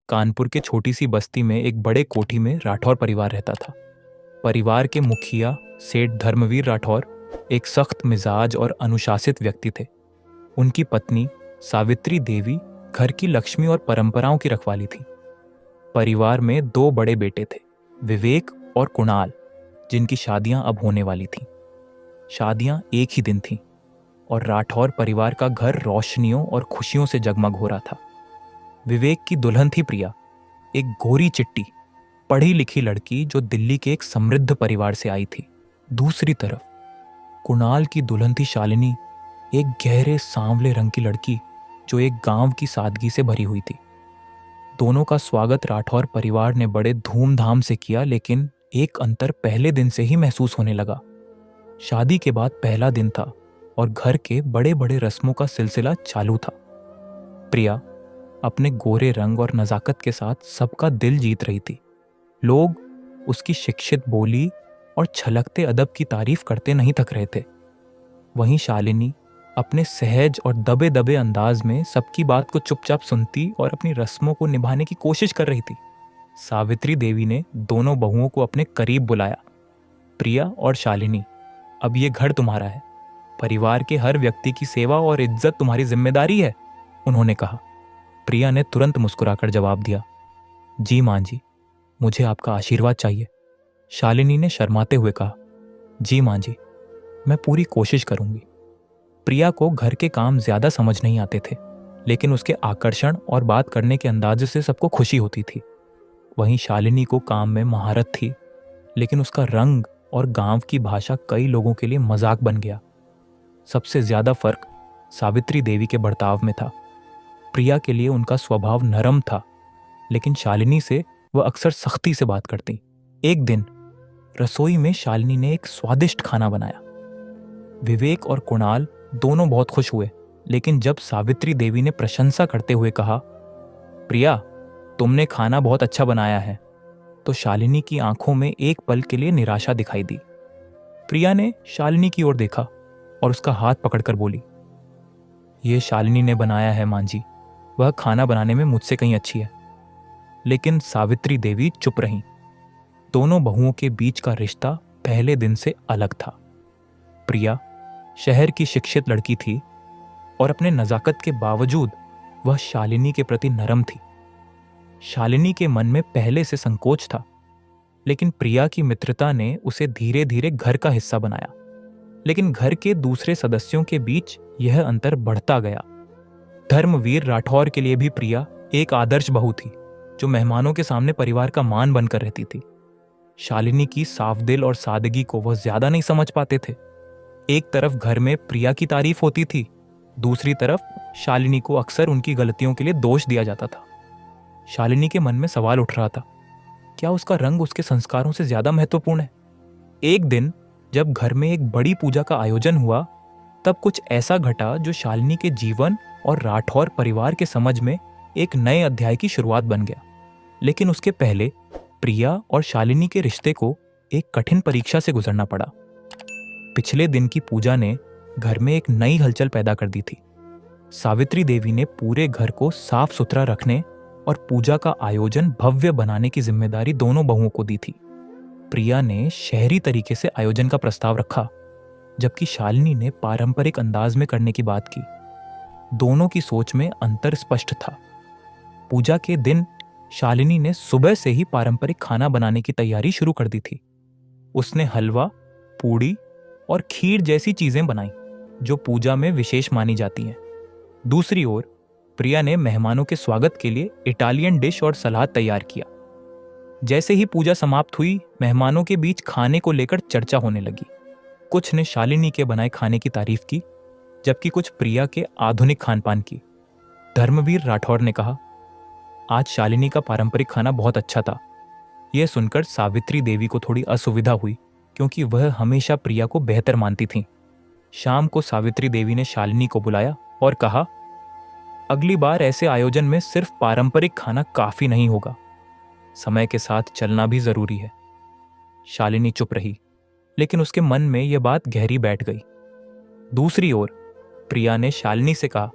कानपुर के छोटी सी बस्ती में एक बड़े कोठी में राठौर परिवार रहता था। परिवार के मुखिया सेठ धर्मवीर राठौर एक सख्त मिजाज और अनुशासित व्यक्ति थे। उनकी पत्नी सावित्री देवी घर की लक्ष्मी और परंपराओं की रखवाली थी। परिवार में दो बड़े बेटे थे, विवेक और कुणाल, जिनकी शादियां अब होने वाली थीं। शादियां एक ही दिन थीं और राठौर परिवार का घर रोशनियों और खुशियों से जगमग हो रहा था। विवेक की दुल्हन थी प्रिया, एक गोरी चिट्टी पढ़ी लिखी लड़की जो दिल्ली के एक समृद्ध परिवार से आई थी। दूसरी तरफ कुणाल की दुल्हन थी शालिनी, एक गहरे सांवले रंग की लड़की जो एक गांव की सादगी से भरी हुई थी। दोनों का स्वागत राठौर परिवार ने बड़े धूमधाम से किया, लेकिन एक अंतर पहले दिन से ही महसूस होने लगा। शादी के बाद पहला दिन था और घर के बड़े बड़े रस्मों का सिलसिला चालू था। प्रिया अपने गोरे रंग और नजाकत के साथ सबका दिल जीत रही थी। लोग उसकी शिक्षित बोली और छलकते अदब की तारीफ करते नहीं थक रहे थे। वहीं शालिनी अपने सहज और दबे दबे अंदाज में सबकी बात को चुपचाप सुनती और अपनी रस्मों को निभाने की कोशिश कर रही थी। सावित्री देवी ने दोनों बहुओं को अपने करीब बुलाया। प्रिया और शालिनी, अब ये घर तुम्हारा है। परिवार के हर व्यक्ति की सेवा और इज्जत तुम्हारी जिम्मेदारी है, उन्होंने कहा। प्रिया ने तुरंत मुस्कुराकर जवाब दिया, जी मां जी, मुझे आपका आशीर्वाद चाहिए। शालिनी ने शर्माते हुए कहा, जी मां जी, मैं पूरी कोशिश करूंगी। प्रिया को घर के काम ज्यादा समझ नहीं आते थे, लेकिन उसके आकर्षण और बात करने के अंदाज से सबको खुशी होती थी। वहीं शालिनी को काम में महारत थी, लेकिन उसका रंग और गांव की भाषा कई लोगों के लिए मजाक बन गया। सबसे ज्यादा फर्क सावित्री देवी के बर्ताव में था। प्रिया के लिए उनका स्वभाव नरम था, लेकिन शालिनी से वह अक्सर सख्ती से बात करती। एक दिन रसोई में शालिनी ने एक स्वादिष्ट खाना बनाया। विवेक और कुणाल दोनों बहुत खुश हुए, लेकिन जब सावित्री देवी ने प्रशंसा करते हुए कहा, प्रिया, तुमने खाना बहुत अच्छा बनाया है, तो शालिनी की आंखों में एक पल के लिए निराशा दिखाई दी। प्रिया ने शालिनी की ओर देखा और उसका हाथ पकड़कर बोली, यह शालिनी ने बनाया है मां जी, वह खाना बनाने में मुझसे कहीं अच्छी है। लेकिन सावित्री देवी चुप रहीं। दोनों बहुओं के बीच का रिश्ता पहले दिन से अलग था। प्रिया शहर की शिक्षित लड़की थी और अपने नजाकत के बावजूद वह शालिनी के प्रति नरम थी। शालिनी के मन में पहले से संकोच था, लेकिन प्रिया की मित्रता ने उसे धीरे धीरे घर का हिस्सा बनाया। लेकिन घर के दूसरे सदस्यों के बीच यह अंतर बढ़ता गया। धर्मवीर राठौर के लिए भी प्रिया एक आदर्श बहू थी, जो मेहमानों के सामने परिवार का मान बनकर रहती थी। शालिनी की साफ दिल और सादगी को वह ज्यादा नहीं समझ पाते थे। एक तरफ घर में प्रिया की तारीफ होती थी, दूसरी तरफ शालिनी को अक्सर उनकी गलतियों के लिए दोष दिया जाता था। शालिनी के मन में सवाल उठ रहा था, क्या उसका रंग उसके संस्कारों से ज्यादा महत्वपूर्ण है? एक दिन जब घर में एक बड़ी पूजा का आयोजन हुआ, तब कुछ ऐसा घटा जो शालिनी के जीवन और राठौर परिवार के समझ में एक नए अध्याय की शुरुआत बन गया। लेकिन उसके पहले प्रिया और शालिनी के रिश्ते को एक कठिन परीक्षा से गुजरना पड़ा। पिछले दिन की पूजा ने घर में एक नई हलचल पैदा कर दी थी। सावित्री देवी ने पूरे घर को साफ सुथरा रखने और पूजा का आयोजन भव्य बनाने की जिम्मेदारी दोनों बहुओं को दी थी। प्रिया ने शहरी तरीके से आयोजन का प्रस्ताव रखा, जबकि शालिनी ने पारंपरिक अंदाज में करने की बात की। दोनों की सोच में अंतर स्पष्ट था। पूजा के दिन शालिनी ने सुबह से ही पारंपरिक खाना बनाने की तैयारी शुरू कर दी थी। उसने हलवा, पूड़ी और खीर जैसी चीजें बनाई, जो पूजा में विशेष मानी जाती हैं। दूसरी ओर प्रिया ने मेहमानों के स्वागत के लिए इटालियन डिश और सलाद तैयार किया। जैसे ही पूजा समाप्त हुई, मेहमानों के बीच खाने को लेकर चर्चा होने लगी। कुछ ने शालिनी के बनाए खाने की तारीफ की, जबकि कुछ प्रिया के आधुनिक खानपान की। धर्मवीर राठौर ने कहा, आज शालिनी का पारंपरिक खाना बहुत अच्छा था। यह सुनकर सावित्री देवी को थोड़ी असुविधा हुई, क्योंकि वह हमेशा प्रिया को बेहतर मानती थीं। शाम को सावित्री देवी ने शालिनी को बुलाया और कहा, अगली बार ऐसे आयोजन में सिर्फ पारंपरिक खाना काफी नहीं होगा, समय के साथ चलना भी जरूरी है। शालिनी चुप रही, लेकिन उसके मन में यह बात गहरी बैठ गई। दूसरी ओर प्रिया ने शालिनी से कहा,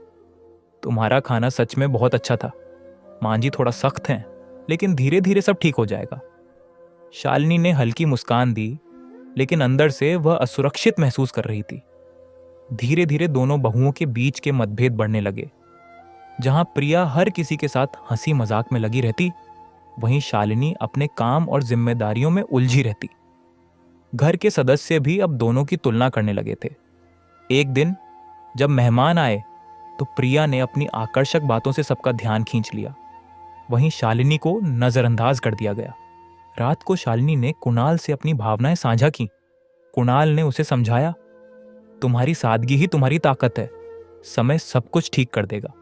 तुम्हारा खाना सच में बहुत अच्छा था। मांझी थोड़ा सख्त हैं, लेकिन धीरे धीरे सब ठीक हो जाएगा। शालिनी ने हल्की मुस्कान दी, लेकिन अंदर से वह असुरक्षित महसूस कर रही थी। धीरे धीरे दोनों बहुओं के बीच के मतभेद बढ़ने लगे। जहां प्रिया हर किसी के साथ हंसी मजाक में लगी रहती, वहीं शालिनी अपने काम और जिम्मेदारियों में उलझी रहती। घर के सदस्य भी अब दोनों की तुलना करने लगे थे। एक दिन जब मेहमान आए तो प्रिया ने अपनी आकर्षक बातों से सबका ध्यान खींच लिया। वहीं शालिनी को नजरअंदाज कर दिया गया। रात को शालिनी ने कुणाल से अपनी भावनाएं साझा की। कुणाल ने उसे समझाया, तुम्हारी सादगी ही तुम्हारी ताकत है, समय सब कुछ ठीक कर देगा।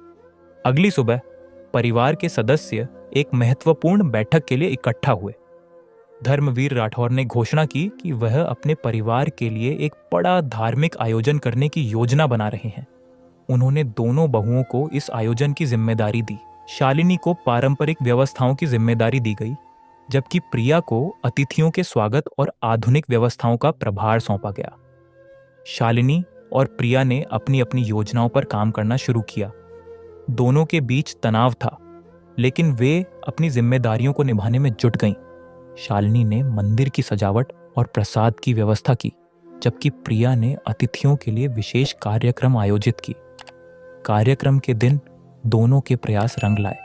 अगली सुबह परिवार के सदस्य एक महत्वपूर्ण बैठक के लिए इकट्ठा हुए। धर्मवीर राठौर ने घोषणा की कि वह अपने परिवार के लिए एक बड़ा धार्मिक आयोजन करने की योजना बना रहे हैं। उन्होंने दोनों बहुओं को इस आयोजन की जिम्मेदारी दी। शालिनी को पारंपरिक व्यवस्थाओं की जिम्मेदारी दी गई, जबकि प्रिया को अतिथियों के स्वागत और आधुनिक व्यवस्थाओं का प्रभार सौंपा गया। शालिनी और प्रिया ने अपनी अपनी योजनाओं पर काम करना शुरू किया। दोनों के बीच तनाव था, लेकिन वे अपनी जिम्मेदारियों को निभाने में जुट गईं। शालिनी ने मंदिर की सजावट और प्रसाद की व्यवस्था की, जबकि प्रिया ने अतिथियों के लिए विशेष कार्यक्रम आयोजित की। कार्यक्रम के दिन दोनों के प्रयास रंग लाए।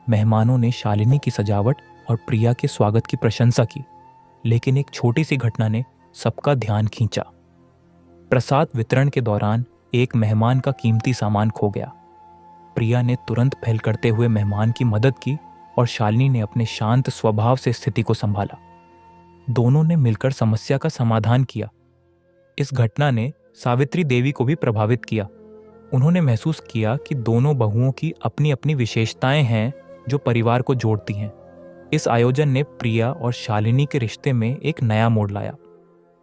मेहमानों ने शालिनी की सजावट और प्रिया के स्वागत की प्रशंसा की, लेकिन एक छोटी सी घटना ने सबका ध्यान खींचा। प्रसाद वितरण के दौरान एक मेहमान का कीमती सामान खो गया। प्रिया ने तुरंत पहल करते हुए मेहमान की मदद की और शालिनी ने अपने शांत स्वभाव से स्थिति को संभाला। दोनों ने मिलकर समस्या का समाधान किया। इस घटना ने सावित्री देवी को भी प्रभावित किया। उन्होंने महसूस किया कि दोनों बहुओं की अपनी अपनी विशेषताएं हैं जो परिवार को जोड़ती हैं। इस आयोजन ने प्रिया और शालिनी के रिश्ते में एक नया मोड़ लाया।